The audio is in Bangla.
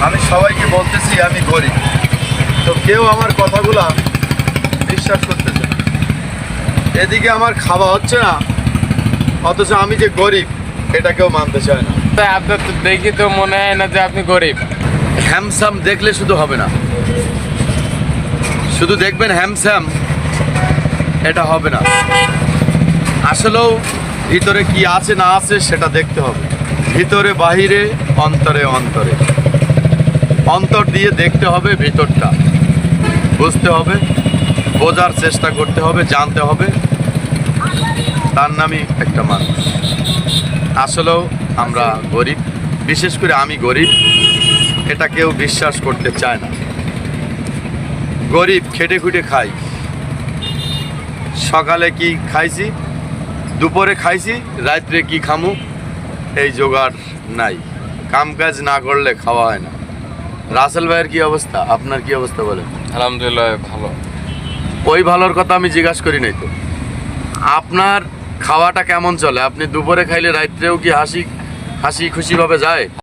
আমি সবাইকে বলতেছি আমি গরিব, তো কেউ আমার কথাগুলা বিশ্বাস করতেছে না। এদিকে আমার খাওয়া হচ্ছে না, অথচ আমি যে গরিব এটা কেউ মানতে চায় না। তা আপনার তো দেখি তো মনে হয় না যে আপনি গরিব। হ্যামস্যাম দেখলে শুধু হবে না, শুধু দেখবেন হ্যামস্যাম এটা হবে না। আসলেও ভিতরে কি আছে না আছে সেটা দেখতে হবে। ভিতরে বাহিরে, অন্তরে অন্তরে, অন্তর দিয়ে দেখতে হবে, ভিতরটা বুঝতে হবে, বোঝার চেষ্টা করতে হবে, জানতে হবে। তার নামই একটা মানুষ। আসলেও আমরা গরিব, বিশেষ করে আমি গরিব, এটা কেউ বিশ্বাস করতে চায় না। গরিব, খেটে খুটে খাই। সকালে কি খাইছি, দুপুরে খাইছি, রাত্রে কি খামু এই জোগাড় নাই। কাম কাজ না করলে খাওয়া হয় না। রাসেল ভাইয়ের কি অবস্থা, আপনার কি অবস্থা বলেন? আলহামদুলিল্লাহ ভালো। ওই ভালোর কথা আমি জিজ্ঞাসা করি নাই তো। আপনার খাওয়াটা কেমন চলে? আপনি দুপুরে খাইলে রাত্রেও কি হাসি খুশিভাবে যায়?